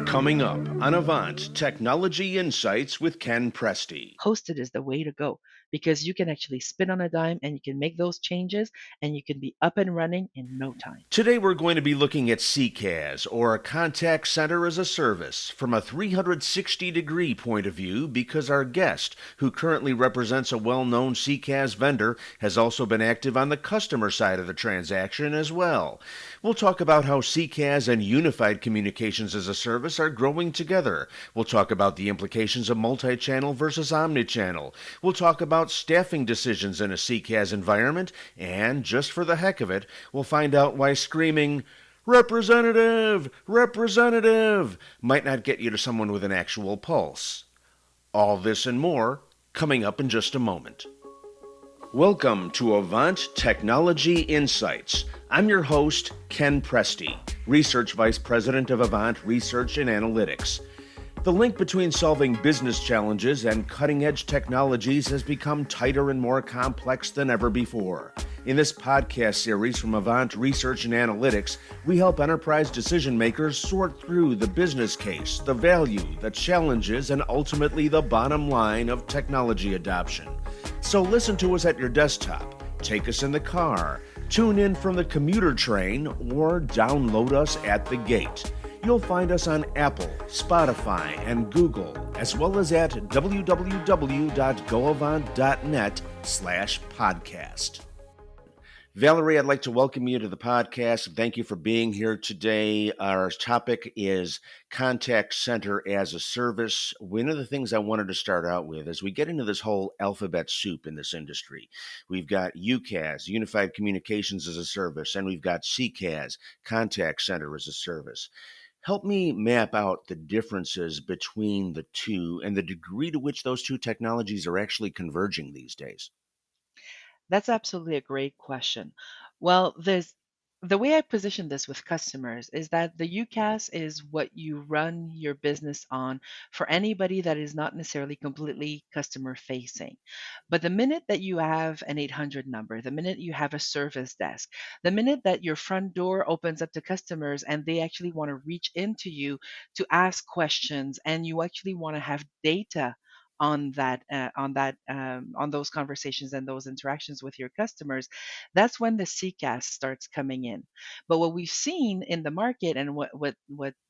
Coming up on Avant Technology Insights with Ken Presti. Hosted is the way to go because you can actually spin on a dime and you can make those changes and you can be up and running in no time. Today we're going to be looking at CCaaS, or a contact center as a service, from a 360-degree point of view because our guest, who currently represents a well-known CCaaS vendor, has also been active on the customer side of the transaction as well. We'll talk about how CCaaS and unified communications as a service are growing together. We'll talk about the implications of multichannel versus omnichannel. We'll talk about staffing decisions in a CCaaS environment, and just for the heck of it, we'll find out why screaming, "Representative! Representative!" might not get you to someone with an actual pulse. All this and more coming up in just a moment. Welcome to Avant Technology Insights. I'm your host, Ken Presti, Research Vice President of Avant Research and Analytics. The link between solving business challenges and cutting-edge technologies has become tighter and more complex than ever before. In this podcast series from Avant Research and Analytics, we help enterprise decision makers sort through the business case, the value, the challenges, and ultimately the bottom line of technology adoption. So listen to us at your desktop, take us in the car, tune in from the commuter train, or download us at the gate. You'll find us on Apple, Spotify, and Google, as well as at www.goavant.net/podcast. Valerie, I'd like to welcome you to the podcast. Thank you for being here today. Our topic is contact center as a service. One of the things I wanted to start out with as we get into this whole alphabet soup in this industry, we've got UCaaS, Unified Communications as a Service, and we've got CCaaS, Contact Center as a Service. Help me map out the differences between the two and the degree to which those two technologies are actually converging these days. That's absolutely a great question. Well, the way I position this with customers is that the UCaaS is what you run your business on for anybody that is not necessarily completely customer facing. But the minute that you have an 800 number, the minute you have a service desk, the minute that your front door opens up to customers and they actually want to reach into you to ask questions and you actually want to have data on those conversations and those interactions with your customers, that's when the CCaaS starts coming in. But what we've seen in the market and what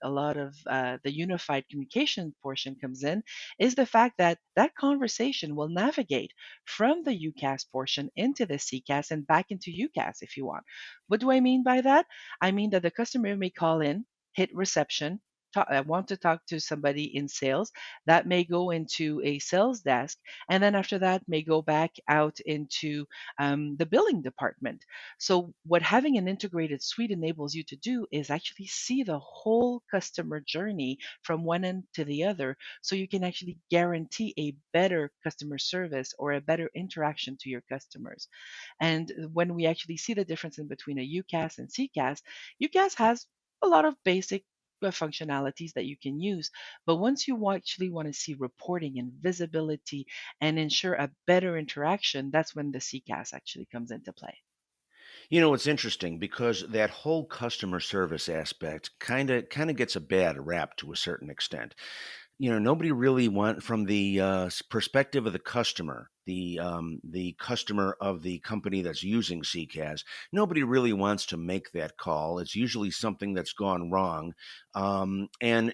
a lot of the unified communication portion comes in is the fact that that conversation will navigate from the UCaaS portion into the CCaaS and back into UCaaS if you want. What do I mean by that? I mean that the customer may call in, hit reception. I want to talk to somebody in sales. That may go into a sales desk, and then after that may go back out into the billing department. So, what having an integrated suite enables you to do is actually see the whole customer journey from one end to the other, so you can actually guarantee a better customer service or a better interaction to your customers. And when we actually see the difference in between a UCaaS and CCaaS, UCaaS has a lot of basic functionalities that you can use. But once you actually want to see reporting and visibility and ensure a better interaction, that's when the CCaaS actually comes into play. You know, it's interesting because that whole customer service aspect kind of gets a bad rap to a certain extent. Nobody really from the perspective of the customer, the customer of the company that's using CCaaS. Nobody really wants to make that call. It's usually something that's gone wrong, and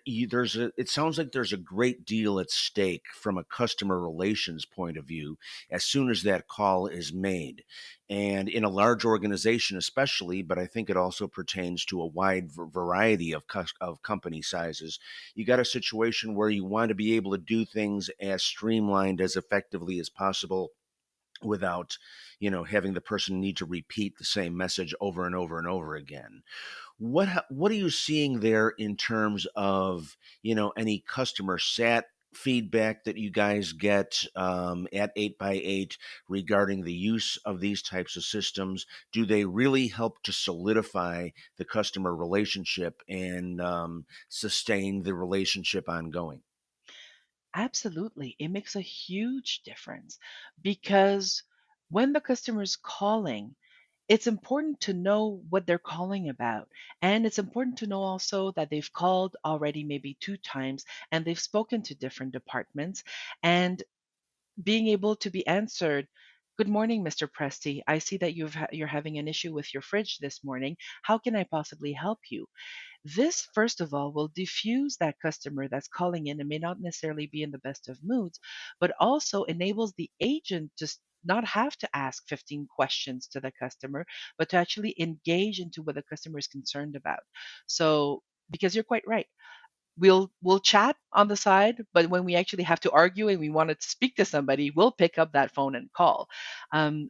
it sounds like there's a great deal at stake from a customer relations point of view as soon as that call is made. And in a large organization, especially, but I think it also pertains to a wide variety of company sizes. You got a situation where you want to be able to do things as streamlined, as effectively as possible without, having the person need to repeat the same message over and over and over again. What are you seeing there in terms of, any customer sat feedback that you guys get at 8x8 regarding the use of these types of systems? Do they really help to solidify the customer relationship and sustain the relationship ongoing? Absolutely. It makes a huge difference because when the customer is calling, it's important to know what they're calling about. And it's important to know also that they've called already maybe 2 times and they've spoken to different departments, and being able to be answered. Good morning, Mr. Presti. I see that you're having an issue with your fridge this morning. How can I possibly help you? This, first of all, will diffuse that customer that's calling in and may not necessarily be in the best of moods, but also enables the agent to not have to ask 15 questions to the customer, but to actually engage into what the customer is concerned about. So, because you're quite right, we'll chat on the side, but when we actually have to argue and we want to speak to somebody, we'll pick up that phone and call.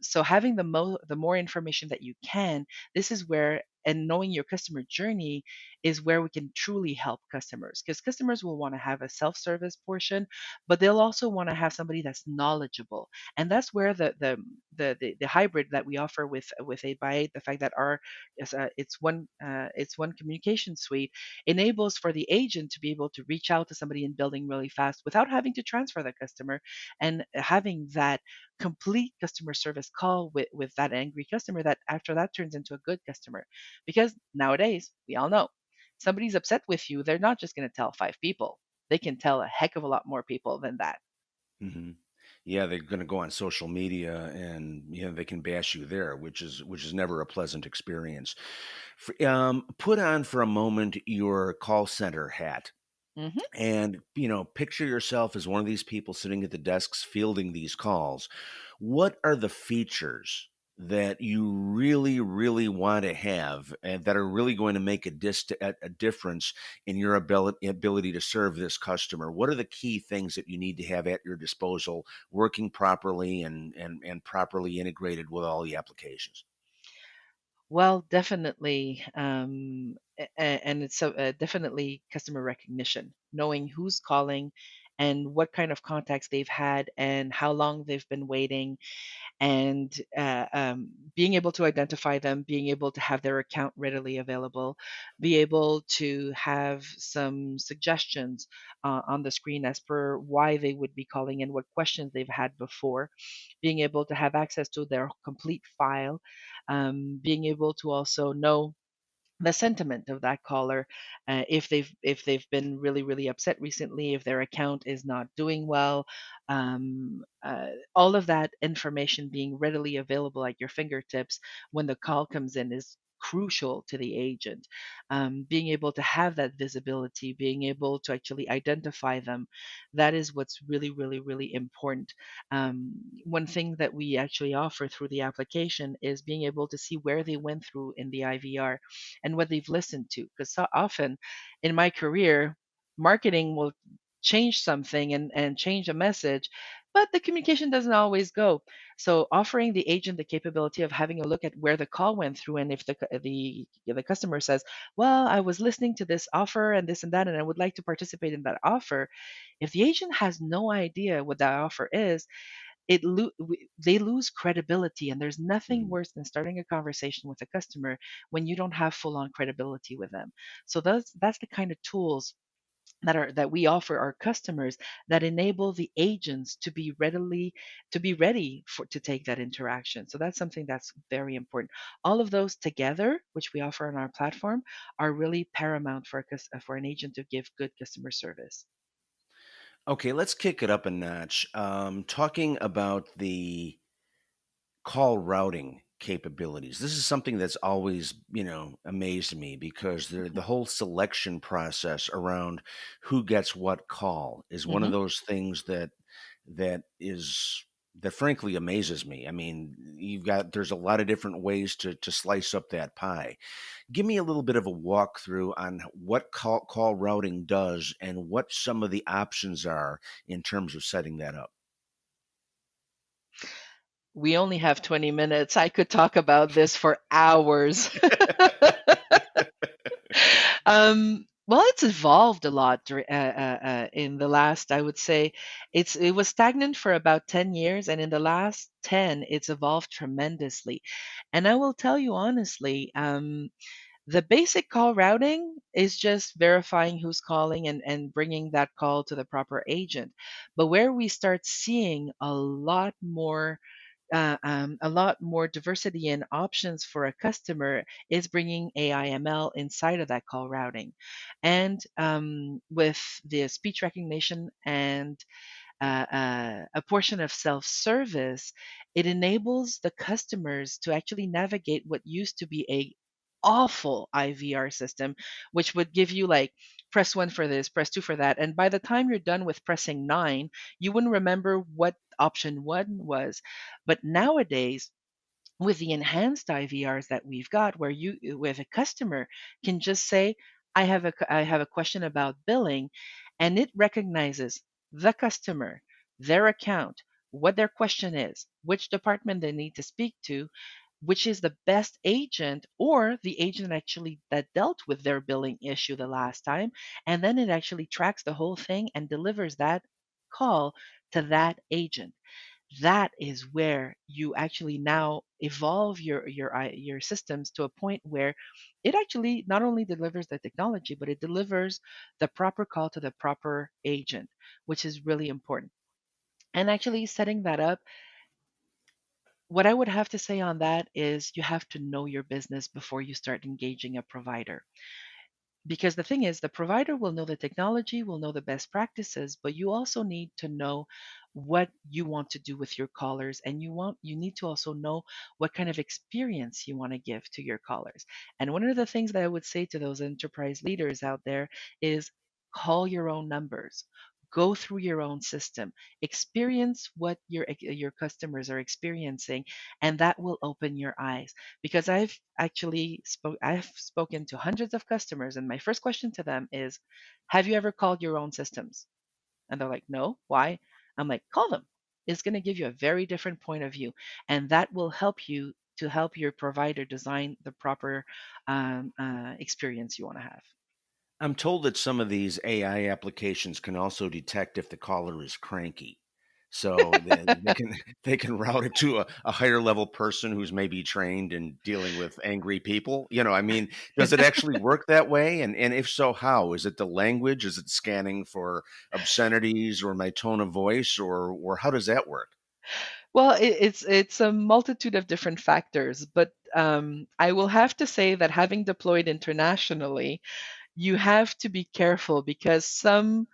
So having the more information that you can, this is where, and knowing your customer journey is where we can truly help customers, because customers will want to have a self-service portion, but they'll also want to have somebody that's knowledgeable, and that's where the hybrid that we offer with 8x8, the fact that our it's one communication suite, enables for the agent to be able to reach out to somebody in building really fast without having to transfer the customer, and having that complete customer service call with that angry customer that after that turns into a good customer. Because nowadays, we all know, somebody's upset with you, they're not just going to tell 5 people. They can tell a heck of a lot more people than that. Hmm. Yeah, they're going to go on social media, and they can bash you there, which is never a pleasant experience. Put on for a moment your call center hat, Hmm. and picture yourself as one of these people sitting at the desks fielding these calls. What are the features that you really, really want to have, and that are really going to make a difference in your ability to serve this customer? What are the key things that you need to have at your disposal, working properly and properly integrated with all the applications? Well, definitely, and it's definitely customer recognition, knowing who's calling and what kind of contacts they've had and how long they've been waiting, and being able to identify them, being able to have their account readily available, be able to have some suggestions on the screen as per why they would be calling and what questions they've had before, being able to have access to their complete file, being able to also know the sentiment of that caller, if they've been really upset recently, if their account is not doing well, all of that information being readily available at your fingertips when the call comes in is crucial to the agent. Being able to have that visibility, being able to actually identify them, that is what's really important. One thing that we actually offer through the application is being able to see where they went through in the IVR and what they've listened to. Because so often in my career, marketing will change something and change a message, but the communication doesn't always go. So offering the agent the capability of having a look at where the call went through, and if the customer says, "Well, I was listening to this offer and this and that, and I would like to participate in that offer," if the agent has no idea what that offer is, they lose credibility, and there's nothing Mhm. worse than starting a conversation with a customer when you don't have full on credibility with them. So that's the kind of tools that we offer our customers, that enable the agents to be ready for to take that interaction. So that's something that's very important. All of those together, which we offer on our platform, are really paramount for an agent to give good customer service. Okay, let's kick it up a notch. Talking about the call routing capabilities. This is something that's always, amazed me, because the whole selection process around who gets what call is one of Mhm. those things that frankly amazes me. I mean, there's a lot of different ways to slice up that pie. Give me a little bit of a walkthrough on what call routing does and what some of the options are in terms of setting that up. We only have 20 minutes. I could talk about this for hours. Well, it's evolved a lot in the last, I would say, it was stagnant for about 10 years, and in the last 10, it's evolved tremendously. And I will tell you honestly, the basic call routing is just verifying who's calling and bringing that call to the proper agent. But where we start seeing a lot more a lot more diversity and options for a customer is bringing AI ML inside of that call routing. And with the speech recognition and a portion of self-service, it enables the customers to actually navigate what used to be a awful IVR system, which would give you like press one for this, press two for that. And by the time you're done with pressing nine, you wouldn't remember what option one was. But nowadays, with the enhanced IVRs that we've got, where the customer can just say, I have a question about billing, and it recognizes the customer, their account, what their question is, which department they need to speak to, which is the best agent or the agent actually that dealt with their billing issue the last time, and then it actually tracks the whole thing and delivers that call to that agent. That is where you actually now evolve your systems to a point where it actually not only delivers the technology, but it delivers the proper call to the proper agent, which is really important. And actually setting that up, what I would have to say on that is you have to know your business before you start engaging a provider. Because the thing is, the provider will know the technology, will know the best practices, but you also need to know what you want to do with your callers, and you need to also know what kind of experience you want to give to your callers. And one of the things that I would say to those enterprise leaders out there is call your own numbers. Go through your own system, experience what your customers are experiencing, and that will open your eyes. Because I've spoken to hundreds of customers, and my first question to them is, have you ever called your own systems? And they're like, no. Why? I'm like, call them. It's going to give you a very different point of view, and that will help you to help your provider design the proper experience you want to have. I'm told that some of these AI applications can also detect if the caller is cranky. So they can they can route it to a higher level person who's maybe trained in dealing with angry people. I mean, does it actually work that way? And if so, how? Is it the language? Is it scanning for obscenities or my tone of voice, or how does that work? Well, it's a multitude of different factors, but I will have to say that having deployed internationally, you have to be careful because some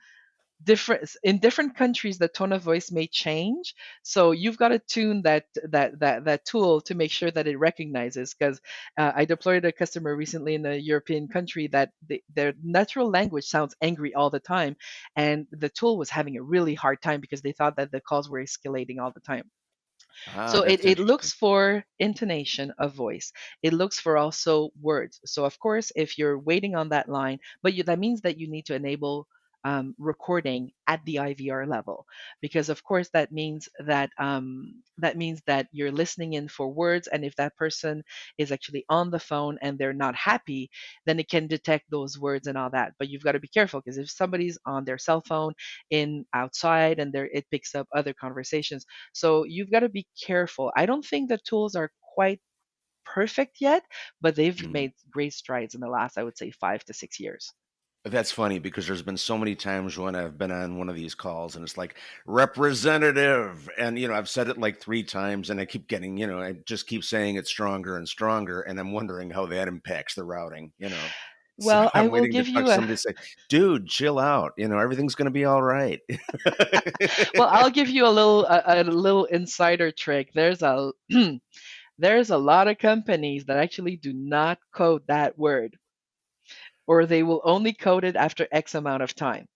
different in different countries the tone of voice may change, so you've got to tune that tool to make sure that it recognizes. Because I deployed a customer recently in a European country that their natural language sounds angry all the time, and the tool was having a really hard time because they thought that the calls were escalating all the time. Ah, So that's it interesting. looks for intonation of voice. It looks for also words. So of course, if you're waiting on that line, but that means that you need to enable recording at the IVR level, because of course that means that you're listening in for words, and if that person is actually on the phone and they're not happy, then it can detect those words and all that. But you've got to be careful because if somebody's on their cell phone in outside and it picks up other conversations, so you've got to be careful. I don't think the tools are quite perfect yet, but they've Mhm. made great strides in the last, I would say, 5 to 6 years. That's funny because there's been so many times when I've been on one of these calls and it's like representative, and I've said it like three times and I keep getting, I just keep saying it stronger and stronger, and I'm wondering how that impacts the routing. So Well, I I'm will waiting to give talk you to a somebody to say, dude, chill out, everything's gonna be all right. well, I'll give you a little insider trick. There's a lot of companies that actually do not code that word, or they will only code it after X amount of time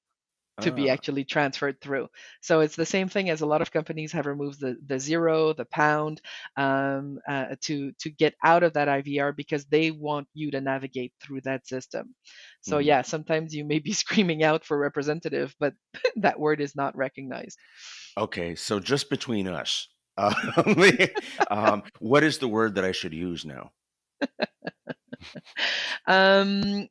to be Ah. actually transferred through. So it's the same thing as a lot of companies have removed the zero, the pound, to get out of that IVR because they want you to navigate through that system. So Mhm. yeah, sometimes you may be screaming out for representative, but that word is not recognized. Okay, so just between us, what is the word that I should use now? Um,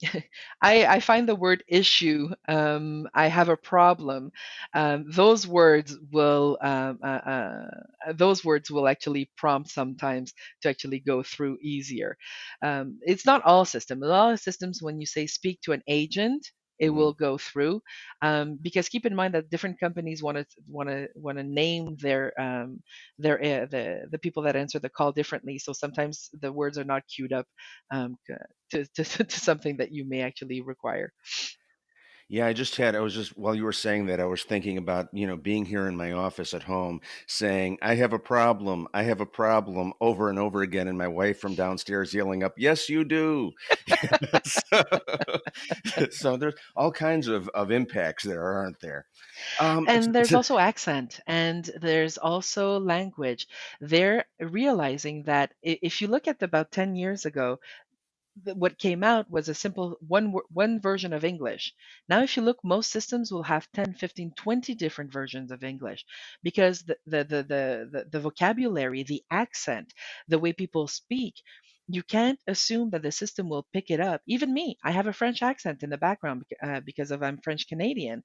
I find the word issue. I have a problem. Those words will actually prompt sometimes to actually go through easier. It's not all systems. A lot of systems, when you say speak to an agent, it Hmm. will go through, because keep in mind that different companies want to name the people that answer the call differently. So sometimes the words are not queued up, to something that you may actually require. Yeah, I was just, while you were saying that, I was thinking about, being here in my office at home saying, I have a problem over and over again. And my wife from downstairs yelling up, yes, you do. so, so there's all kinds of impacts there, aren't there? And there's also accent, and there's also language. They're realizing that if you look at about 10 years ago, what came out was a simple one version of English. Now, if you look, most systems will have 10, 15, 20 different versions of English, because the vocabulary, the accent, the way people speak, you can't assume that the system will pick it up. Even me, I have a French accent in the background, because of I'm French Canadian,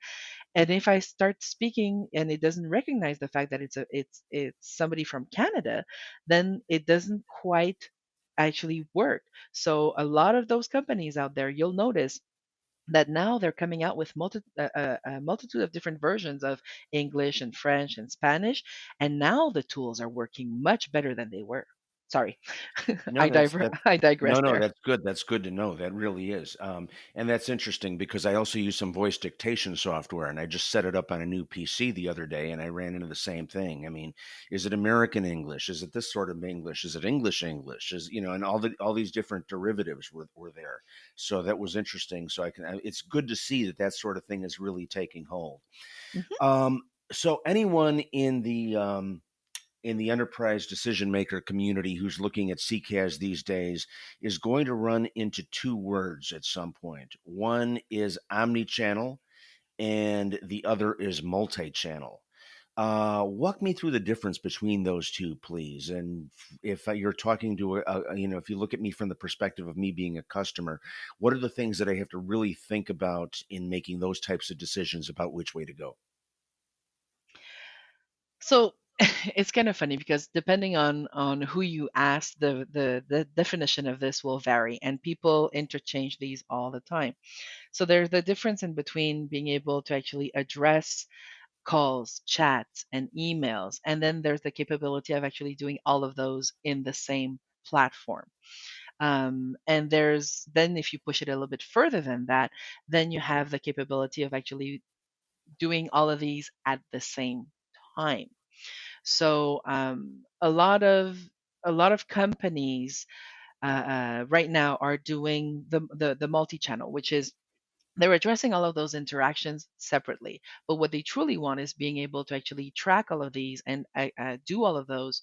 and if I start speaking and it doesn't recognize the fact that it's somebody from Canada, then it doesn't quite actually work. So a lot of those companies out there, you'll notice that now they're coming out with a multitude of different versions of English and French and Spanish, and now the tools are working much better than they were. Sorry, No, that's I digress no, no, there. that's good. That's good to know. That really is. And that's interesting because I also use some voice dictation software, and I just set it up on a new PC the other day, and I ran into the same thing. I mean, is it American English? Is it this sort of English? Is it English English? And all these different derivatives were there. So that was interesting. So it's good to see that that sort of thing is really taking hold. Mhm. So anyone in the enterprise decision maker community who's looking at CCaaS these days is going to run into two words at some point. One is omnichannel, and the other is multi-channel. Walk me through the difference between those two, please. And if you're talking to if you look at me from the perspective of me being a customer, what are the things that I have to really think about in making those types of decisions about which way to go? So it's kind of funny because depending on who you ask, the definition of this will vary, and people interchange these all the time. So there's the difference in between being able to actually address calls, chats, and emails, and then there's the capability of actually doing all of those in the same platform. And there's then, if you push it a little bit further than that, then you have the capability of actually doing all of these at the same time. So a lot of companies right now are doing the multi-channel, which is they're addressing all of those interactions separately. But what they truly want is being able to actually track all of these and do all of those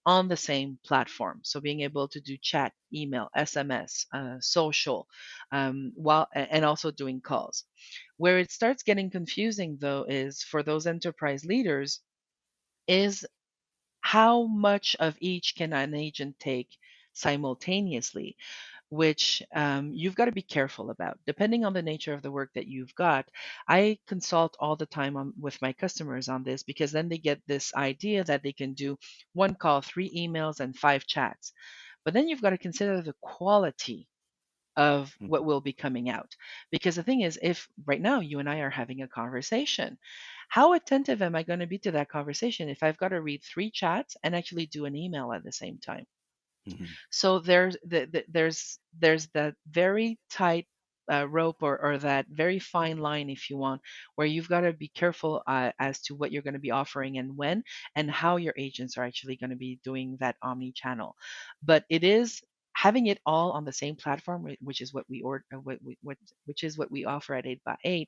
on the same platform. So being able to do chat, email, SMS, social, and also doing calls. Where it starts getting confusing, though, is for those enterprise leaders, is how much of each can an agent take simultaneously, which you've got to be careful about depending on the nature of the work that you've got. I consult all the time with my customers on this, because then they get this idea that they can do one call, three emails, and five chats. But then you've got to consider the quality of what will be coming out. Because the thing is, if right now you and I are having a conversation, how attentive am I going to be to that conversation if I've got to read three chats and actually do an email at the same time? Mhm. So there's that very tight rope, or that very fine line, if you want, where you've got to be careful as to what you're going to be offering and when, and how your agents are actually going to be doing that omni channel. But it is having it all on the same platform, which is what we order, which is what we offer at 8x8,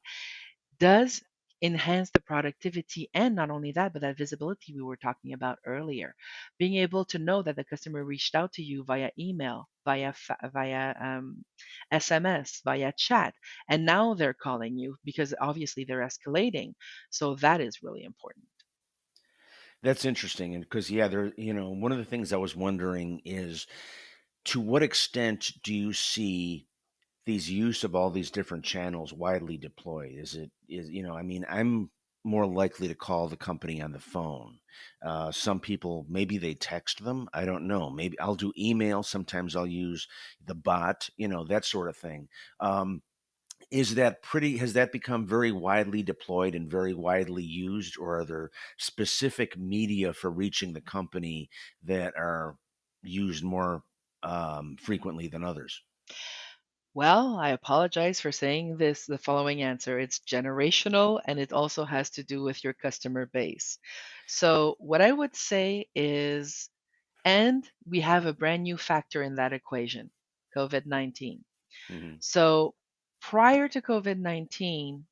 does enhance the productivity, and not only that, but that visibility we were talking about earlier. Being able to know that the customer reached out to you via email, via SMS, via chat, and now they're calling you because obviously they're escalating. So that is really important. That's interesting, and because yeah, one of the things I was wondering is to what extent do you see these use of all these different channels widely deployed? I mean, I'm more likely to call the company on the phone. Some people, maybe they text them. I don't know. Maybe I'll do email. Sometimes I'll use the bot, that sort of thing. Um, Is that pretty has that become very widely deployed and very widely used, or are there specific media for reaching the company that are used more frequently than others? Well, I apologize for saying this, the following answer. It's generational and it also has to do with your customer base. So, what I would say is, and we have a brand new factor in that equation, COVID-19. Hmm. So, prior to COVID-19,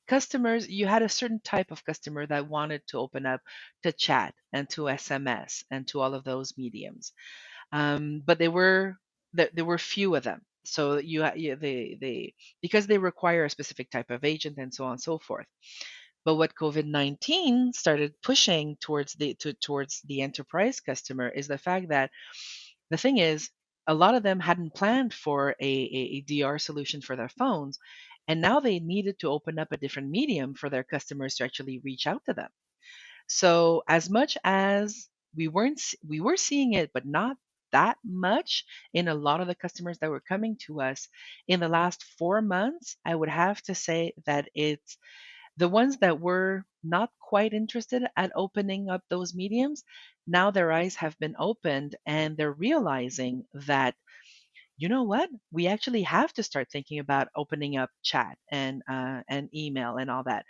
customers, you had a certain type of customer that wanted to open up to chat and to SMS and to all of those mediums. But there were few of them. So they because they require a specific type of agent and so on and so forth. But what COVID-19 started pushing towards the enterprise customer is the fact that the thing is, a lot of them hadn't planned for a DR solution for their phones, and now they needed to open up a different medium for their customers to actually reach out to them. So as much as we were seeing it, but not that much in a lot of the customers that were coming to us in the last 4 months, I would have to say that it's the ones that were not quite interested at opening up those mediums. Now their eyes have been opened and they're realizing that, you know what, we actually have to start thinking about opening up chat and email and all that,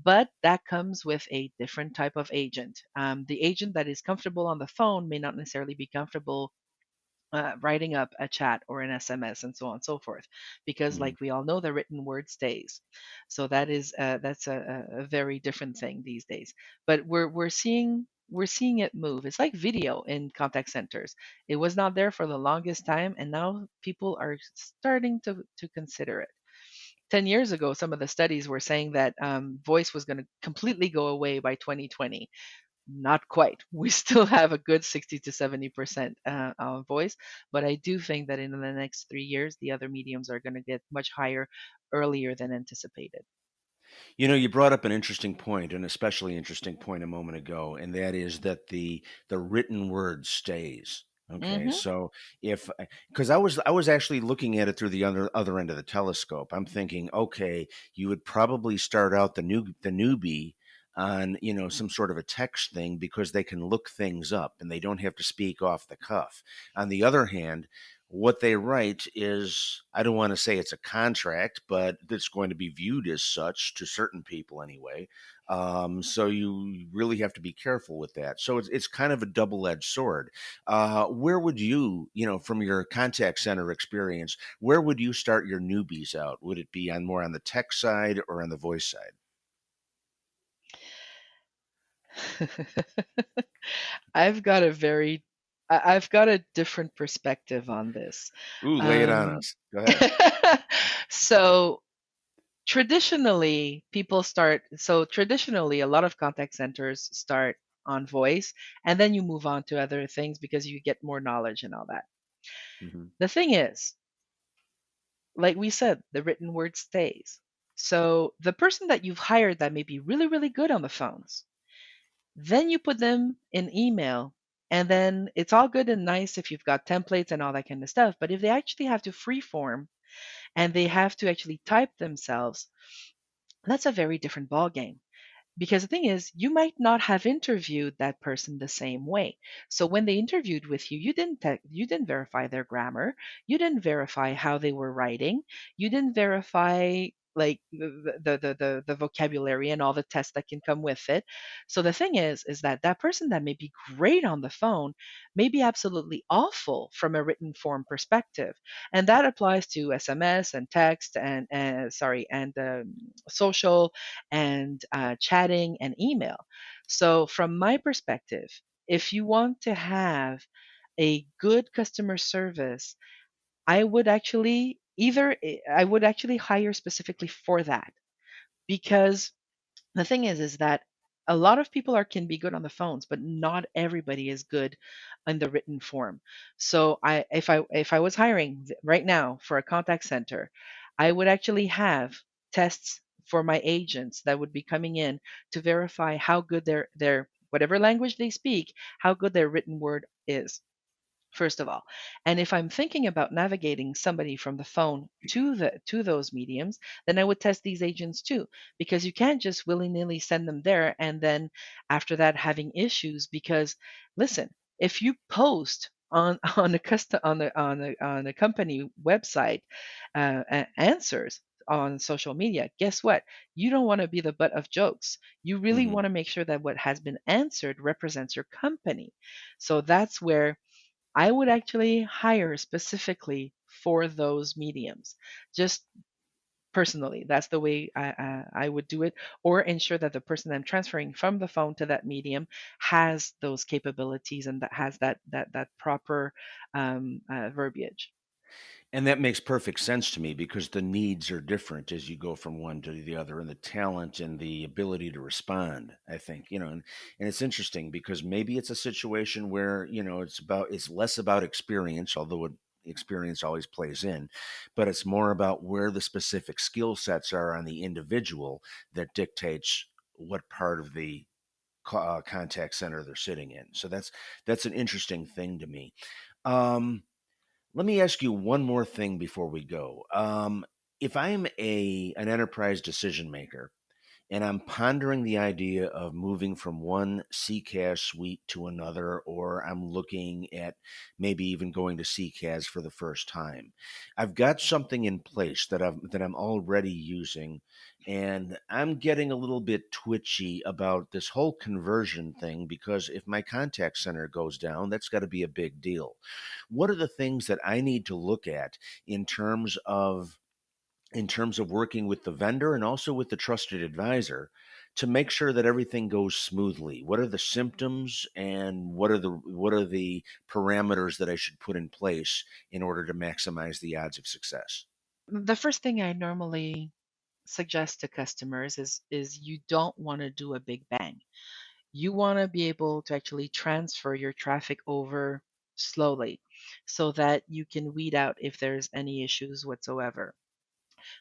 but that comes with a different type of agent. The agent that is comfortable on the phone may not necessarily be comfortable writing up a chat or an SMS and so on and so forth, because Hmm. like we all know, the written word stays. So that's a very different thing these days. But we're seeing it move. It's like video in contact centers. It was not there for the longest time, and now people are starting to consider it. 10 years ago, some of the studies were saying that voice was going to completely go away by 2020. Not quite. We still have a good 60 to 70% voice, but I do think that in the next 3 years, the other mediums are going to get much higher earlier than anticipated. You know, you brought up an interesting point, an especially interesting point a moment ago, and that is that the written word stays. Okay, Hmm. so if because I was actually looking at it through the other end of the telescope, I'm thinking, okay, you would probably start out the newbie on some sort of a text thing because they can look things up and they don't have to speak off the cuff. On the other hand, what they write is, I don't want to say it's a contract, but it's going to be viewed as such to certain people anyway. So you really have to be careful with that. So it's kind of a double-edged sword. Where would from your contact center experience, where would you start your newbies out? Would it be on more on the tech side or on the voice side? I've got a very, I've got a different perspective on this. Ooh, lay it on Um, us. Go ahead. so traditionally, a lot of contact centers start on voice and then you move on to other things because you get more knowledge and all that. Hmm. The thing is, like we said, the written word stays. So the person that you've hired that may be really, really good on the phones, then you put them in email, and then it's all good and nice if you've got templates and all that kind of stuff. But if they actually have to freeform and they have to actually type themselves, that's a very different ballgame. Because the thing is, you might not have interviewed that person the same way. So when they interviewed with you, you didn't verify their grammar, you didn't verify how they were writing, you didn't verify like the vocabulary and all the tests that can come with it. So the thing is that that person that may be great on the phone may be absolutely awful from a written form perspective, and that applies to SMS and text and sorry and social and chatting and email. So, from my perspective, if you want to have a good customer service, I would actually hire specifically for that, because the thing is that a lot of people are can be good on the phones, but not everybody is good in the written form. So if I was hiring right now for a contact center, I would actually have tests for my agents that would be coming in to verify how good their whatever language they speak, how good their written word is. first of all. And if I'm thinking about navigating somebody from the phone to those mediums, then I would test these agents too, because you can't just willy-nilly send them there and then after that having issues because listen, if you post on on a custom on a company website answers on social media, guess what? You don't want to be the butt of jokes. You really Hmm. want to make sure that what has been answered represents your company. So that's where I would actually hire specifically for those mediums. Just personally, that's the way I would do it, or ensure that the person I'm transferring from the phone to that medium has those capabilities and that has that proper verbiage. And that makes perfect sense to me because the needs are different as you go from one to the other, and the talent and the ability to respond. I think, and it's interesting because maybe it's a situation where, it's less about experience, although experience always plays in, but it's more about where the specific skill sets are on the individual that dictates what part of the contact center they're sitting in. So that's an interesting thing to me. Um, Let me ask you one more thing before we go. If I'm an enterprise decision maker and I'm pondering the idea of moving from one CCaaS suite to another, or I'm looking at maybe even going to CCaaS for the first time. I've got something in place that I'm already using, and I'm getting a little bit twitchy about this whole conversion thing because if my contact center goes down, that's got to be a big deal. What are the things that I need to look at in terms of working with the vendor and also with the trusted advisor to make sure that everything goes smoothly? What are the symptoms and what are the parameters that I should put in place in order to maximize the odds of success? The first thing I normally suggest to customers is you don't want to do a big bang. You want to be able to actually transfer your traffic over slowly so that you can weed out if there's any issues whatsoever.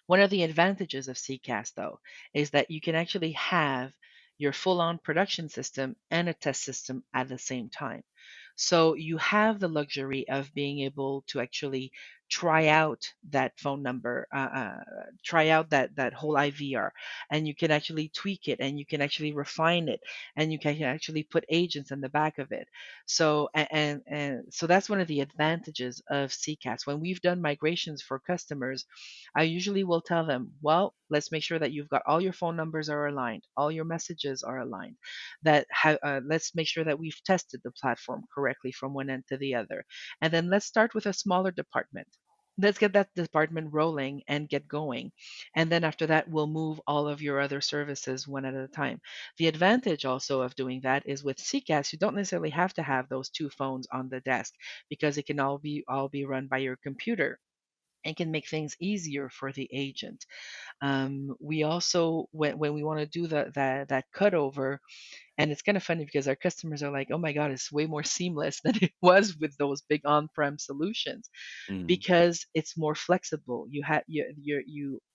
One of the advantages of CCAS, though, is that you can actually have your full on production system and a test system at the same time. So you have the luxury of being able to actually try out that phone number, try out that whole IVR, and you can actually tweak it, and you can actually refine it, and you can actually put agents in the back of it. So and so that's one of the advantages of CCAS. When we've done migrations for customers, I usually will tell them, well, let's make sure that you've got all your phone numbers are aligned, all your messages are aligned. Let's make sure that we've tested the platform correctly from one end to the other, and then let's start with a smaller department. Let's get that department rolling and get going. And then after that, we'll move all of your other services one at a time. The advantage also of doing that is with CCAS, you don't necessarily have to have those two phones on the desk because it can all be run by your computer and can make things easier for the agent. We also, when we want to do that cutover, and it's kind of funny because our customers are like, "Oh my God, it's way more seamless than it was with those big on-prem solutions." Mm. Because it's more flexible. You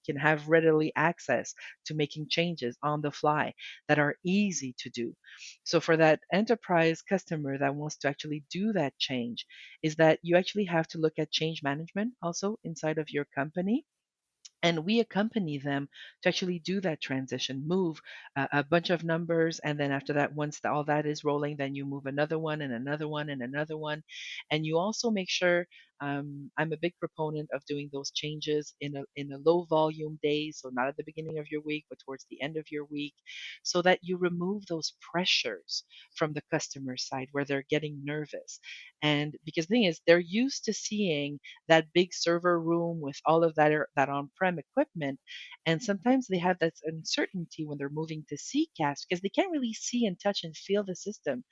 can have readily access to making changes on the fly that are easy to do. So for that enterprise customer that wants to actually do that change, is that you actually have to look at change management also inside of your company, and we accompany them to actually do that transition, move a bunch of numbers, and then after that, once all that is rolling, then you move another one and another one and another one, and you also make sure. I'm a big proponent of doing those changes in a low volume days, so not at the beginning of your week, but towards the end of your week, so that you remove those pressures from the customer side where they're getting nervous, and because the thing is, they're used to seeing that big server room with all of that on-prem equipment, and sometimes they have that uncertainty when they're moving to CCAS because they can't really see and touch and feel the system,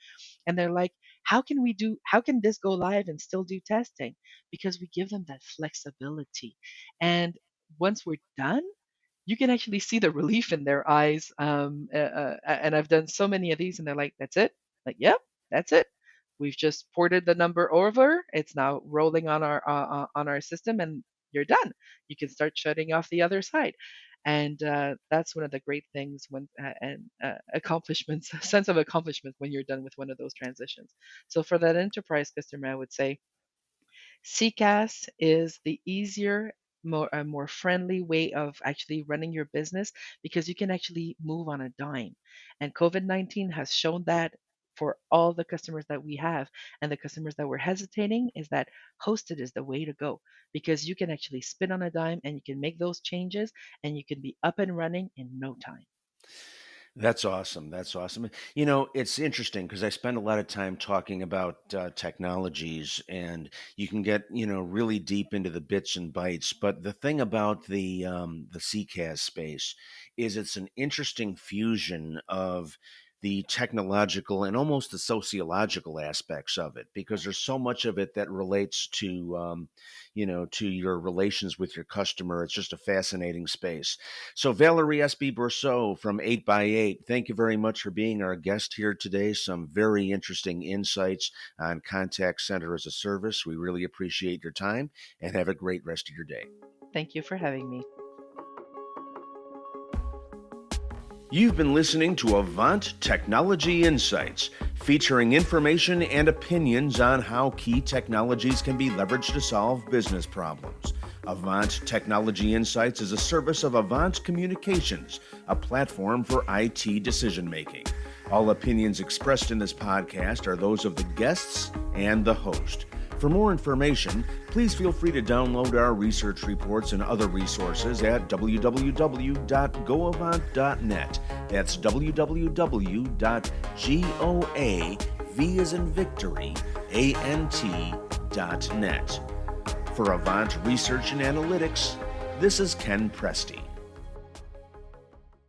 and they're like, how can this go live and still do testing? Because we give them that flexibility, and once we're done, you can actually see the relief in their eyes. And I've done so many of these, and they're like, "That's it." Like, "Yep, that's it. We've just ported the number over. It's now rolling on our system, and you're done. You can start shutting off the other side." And that's one of the great things when and accomplishments, a sense of accomplishment when you're done with one of those transitions. So for that enterprise customer, I would say CCaaS is the easier, more friendly way of actually running your business because you can actually move on a dime. And COVID-19 has shown that for all the customers that we have and the customers that were hesitating is that hosted is the way to go because you can actually spin on a dime and you can make those changes and you can be up and running in no time. That's awesome. That's awesome. It's interesting because I spend a lot of time talking about technologies, and you can get really deep into the bits and bytes. But the thing about the CCAS space is it's an interesting fusion of the technological and almost the sociological aspects of it, because there's so much of it that relates to your relations with your customer. It's just a fascinating space. So, Valerie Espie Bourseau from 8 by 8, thank you very much for being our guest here today. Some very interesting insights on contact center as a service. We really appreciate your time and have a great rest of your day. Thank you for having me. You've been listening to Avant Technology Insights, featuring information and opinions on how key technologies can be leveraged to solve business problems. Avant Technology Insights is a service of Avant Communications, a platform for IT decision-making. All opinions expressed in this podcast are those of the guests and the host. For more information, please feel free to download our research reports and other resources at www.goavant.net. That's www.goavant, as in victory, ant.net. For Avant Research and Analytics, this is Ken Presti.